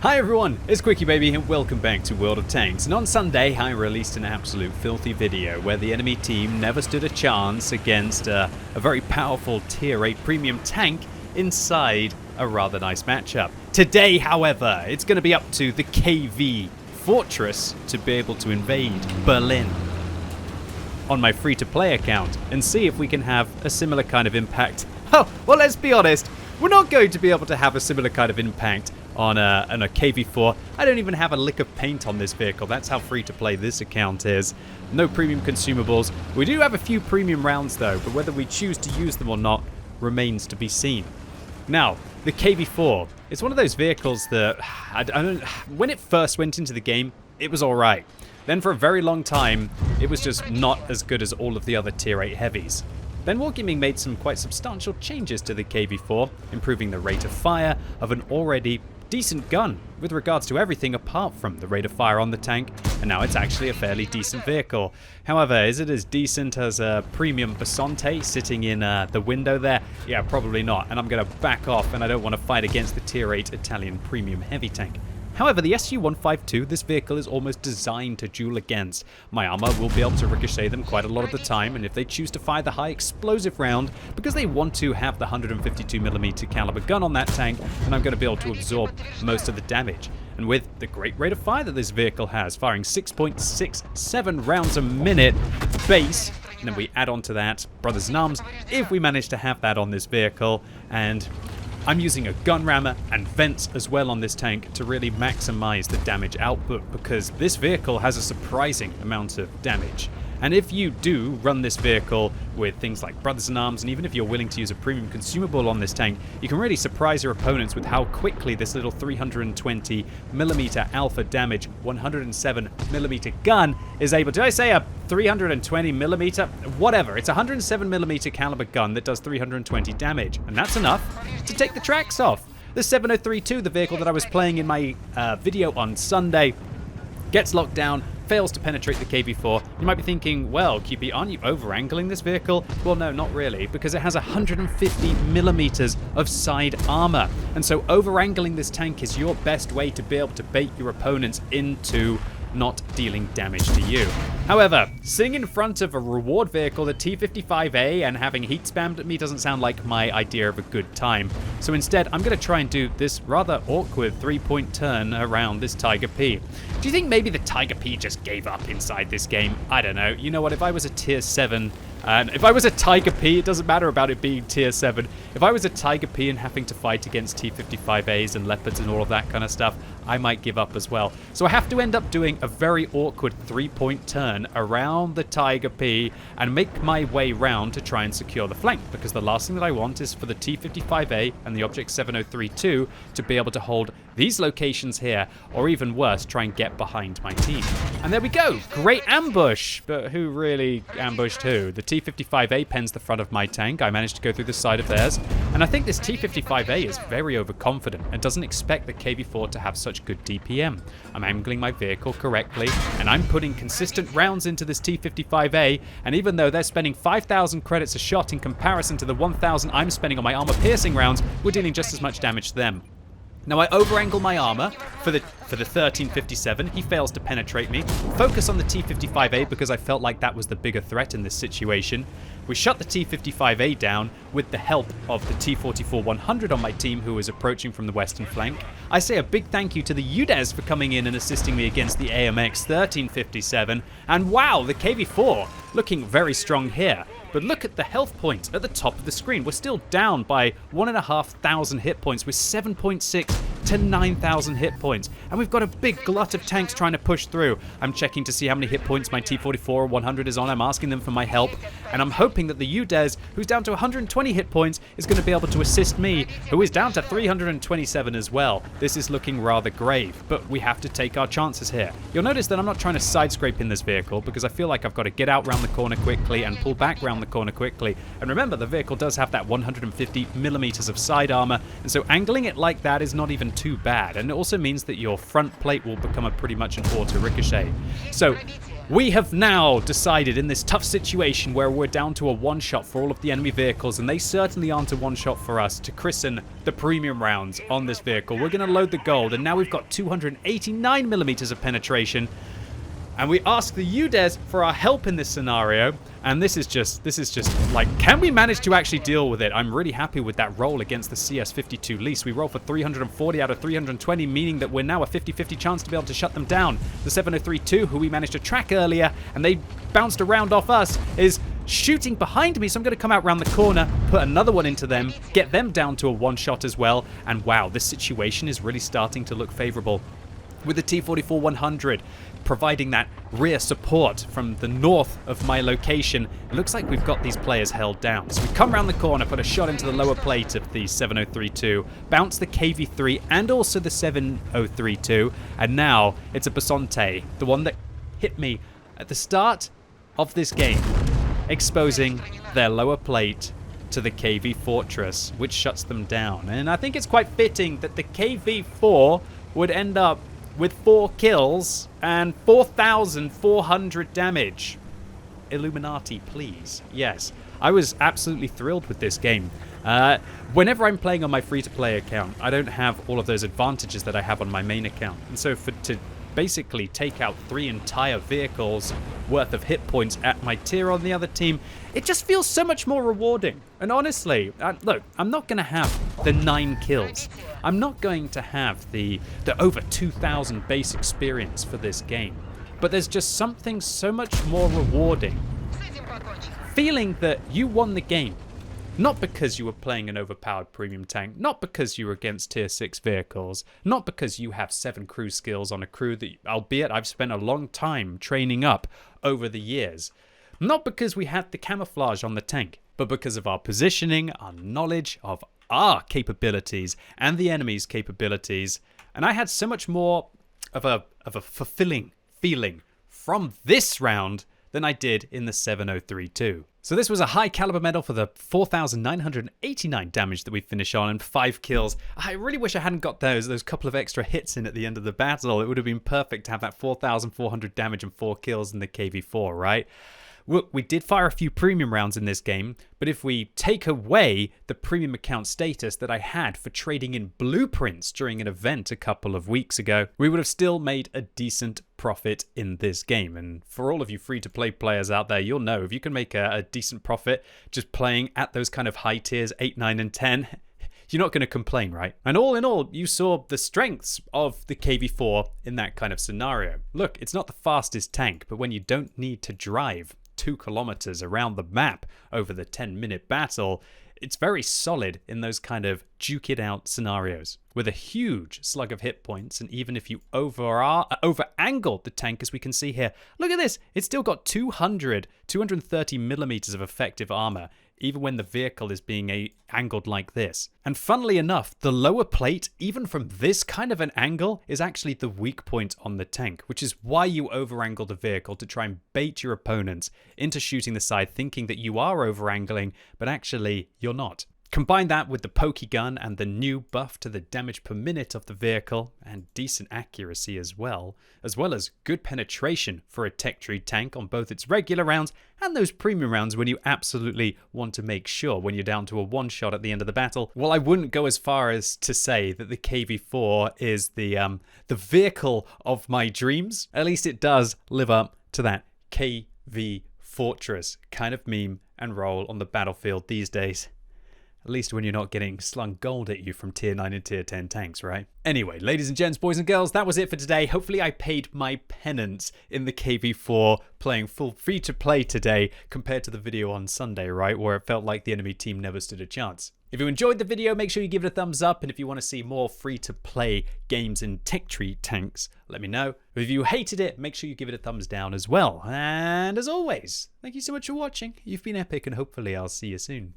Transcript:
Hi everyone, it's QuickyBaby and welcome back to World of Tanks. And on Sunday I released an absolute filthy video where the enemy team never stood a chance against a very powerful tier 8 premium tank inside a rather nice matchup. Today, however, it's going to be up to the KV-Four-Tress to be able to invade Berlin on my free-to-play account and see if we can have a similar kind of impact. Oh, well, let's be honest, we're not going to be able to have a similar kind of impact on a KV-4. I don't even have a lick of paint on this vehicle. That's how free-to-play this account is. No premium consumables. We do have a few premium rounds though, but whether we choose to use them or not remains to be seen. Now, the KV-4, it's one of those vehicles that, when it first went into the game, it was alright. Then for a very long time, it was just not as good as all of the other tier 8 heavies. Then Wargaming made some quite substantial changes to the KV-4, improving the rate of fire of an already decent gun with regards to everything apart from the rate of fire on the tank, and now it's actually a fairly decent vehicle. However, is it as decent as a premium Basante sitting in the window there? Yeah, probably not, and I'm going to back off, and I don't want to fight against the tier 8 Italian premium heavy tank. However, the SU-152, this vehicle is almost designed to duel against. My armor will be able to ricochet them quite a lot of the time, and if they choose to fire the high explosive round, because they want to have the 152mm caliber gun on that tank, then I'm going to be able to absorb most of the damage. And with the great rate of fire that this vehicle has, firing 6.67 rounds a minute base, and then we add on to that Brothers in Arms, if we manage to have that on this vehicle, and I'm using a gun rammer and vents as well on this tank to really maximize the damage output, because this vehicle has a surprising amount of damage. And if you do run this vehicle with things like Brothers in Arms, and even if you're willing to use a premium consumable on this tank, you can really surprise your opponents with how quickly this little 320mm alpha damage 107mm gun is able to. Did I say a 320mm? Whatever. It's a 107mm caliber gun that does 320 damage, and that's enough to take the tracks off. The 703-2, the vehicle that I was playing in my video on Sunday, gets locked down, fails to penetrate the KV-4. You might be thinking, well, QB, aren't you over-angling this vehicle? Well, no, not really, because it has 150mm of side armor. And so over-angling this tank is your best way to be able to bait your opponents into not dealing damage to you. However, sitting in front of a reward vehicle, the T55A, and having heat spammed at me doesn't sound like my idea of a good time. So instead, I'm going to try and do this rather awkward 3-point turn around this Tiger P. Do you think maybe the Tiger P just gave up inside this game? I don't know. You know what, if I was a tier 7, and if I was a Tiger P, it doesn't matter about it being tier 7. If I was a Tiger P and having to fight against T55As and Leopards and all of that kind of stuff, I might give up as well. So I have to end up doing a very awkward 3-point turn around the Tiger P and make my way round to try and secure the flank, because the last thing that I want is for the T55A and the Object 703-2 to be able to hold these locations here, or even worse, try and get behind my team. And there we go, great ambush, but who really ambushed who? The T55A pens the front of my tank. I managed to go through the side of theirs, and I think this T55A is very overconfident and doesn't expect the KV-4 to have such good DPM. I'm angling my vehicle correctly, and I'm putting consistent rounds into this T55A, and even though they're spending 5,000 credits a shot in comparison to the 1,000 I'm spending on my armor-piercing rounds, we're dealing just as much damage to them. Now I over-angle my armor for the 1357. He fails to penetrate me. Focus on the T55A because I felt like that was the bigger threat in this situation. We shut the T55A down with the help of the T44-100 on my team, who is approaching from the western flank. I say a big thank you to the UDES for coming in and assisting me against the AMX 1357. And wow, the KV-4 looking very strong here. But look at the health points at the top of the screen. We're still down by 1,500 hit points with 7.6 to 9,000 hit points. And we've got a big glut of tanks trying to push through. I'm checking to see how many hit points my T44-100 is on. I'm asking them for my help. And I'm hoping that the UDES, who's down to 120 hit points, is going to be able to assist me, who is down to 327 as well. This is looking rather grave, but we have to take our chances here. You'll notice that I'm not trying to side scrape in this vehicle, because I feel like I've got to get out round the corner quickly and pull back round the corner quickly. And remember, the vehicle does have that 150mm of side armor, and so angling it like that is not even isn't too bad, and it also means that your front plate will become a pretty much an auto ricochet. So we have now decided in this tough situation where we're down to a one-shot for all of the enemy vehicles, and they certainly aren't a one-shot for us, to christen the premium rounds on this vehicle. We're going to load the gold, and now we've got 289 millimeters of penetration. And we ask the UDES for our help in this scenario, and this is just like, can we manage to actually deal with it? I'm really happy with that roll against the CS52 Lease. We roll for 340 out of 320, meaning that we're now a 50-50 chance to be able to shut them down. The 703-2, who we managed to track earlier, and they bounced around off us, is shooting behind me, so I'm going to come out around the corner, put another one into them, get them down to a one-shot as well, and wow, this situation is really starting to look favorable. With the T-44-100 providing that rear support from the north of my location, it looks like we've got these players held down. So we come around the corner, put a shot into the lower plate of the 703-2, bounce the KV-3 and also the 703-2, and now it's a Basante, the one that hit me at the start of this game, exposing their lower plate to the KV-Four-Tress, which shuts them down. And I think it's quite fitting that the KV-4 would end up with 4 kills and 4,400 damage. Illuminati, please. Yes, I was absolutely thrilled with this game. Whenever I'm playing on my free-to-play account, I don't have all of those advantages that I have on my main account. And so to basically take out 3 entire vehicles worth of hit points at my tier on the other team, it just feels so much more rewarding. And honestly, look, I'm not going to have the 9 kills. I'm not going to have the over 2,000 base experience for this game. But there's just something so much more rewarding. Feeling that you won the game. Not because you were playing an overpowered premium tank, not because you were against tier 6 vehicles, not because you have 7 crew skills on a crew that, albeit I've spent a long time training up over the years, not because we had the camouflage on the tank, but because of our positioning, our knowledge of our capabilities and the enemy's capabilities. And I had so much more of a fulfilling feeling from this round than I did in the 703-2. So this was a high caliber medal for the 4,989 damage that we finish on and 5 kills. I really wish I hadn't got those couple of extra hits in at the end of the battle. It would have been perfect to have that 4,400 damage and 4 kills in the KV-4, right? Look, we did fire a few premium rounds in this game, but if we take away the premium account status that I had for trading in blueprints during an event a couple of weeks ago, we would have still made a decent profit in this game. And for all of you free-to-play players out there, you'll know if you can make a decent profit just playing at those kind of high tiers, 8, 9, and 10, you're not going to complain, right? And all in all, you saw the strengths of the KV-4 in that kind of scenario. Look, it's not the fastest tank, but when you don't need to drive 2 kilometers around the map over the 10-minute battle, it's very solid in those kind of duke it out scenarios with a huge slug of hit points. And even if you over-angled the tank, as we can see here, look at this, it's still got 230 millimeters of effective armor, even when the vehicle is being angled like this. And funnily enough, the lower plate, even from this kind of an angle, is actually the weak point on the tank, which is why you over-angle the vehicle to try and bait your opponents into shooting the side, thinking that you are over-angling, but actually you're not. Combine that with the pokey gun and the new buff to the damage per minute of the vehicle, and decent accuracy as well as good penetration for a tech tree tank on both its regular rounds and those premium rounds when you absolutely want to make sure when you're down to a one-shot at the end of the battle. Well, I wouldn't go as far as to say that the KV-4 is the vehicle of my dreams. At least it does live up to that KV-Four-Tress kind of meme and role on the battlefield these days. At least when you're not getting slung gold at you from tier 9 and tier 10 tanks, right? Anyway, ladies and gents, boys and girls, that was it for today. Hopefully I paid my penance in the KV-4 playing full free-to-play today compared to the video on Sunday, right? Where it felt like the enemy team never stood a chance. If you enjoyed the video, make sure you give it a thumbs up. And if you want to see more free-to-play games in tech tree tanks, let me know. If you hated it, make sure you give it a thumbs down as well. And as always, thank you so much for watching. You've been epic, and hopefully I'll see you soon.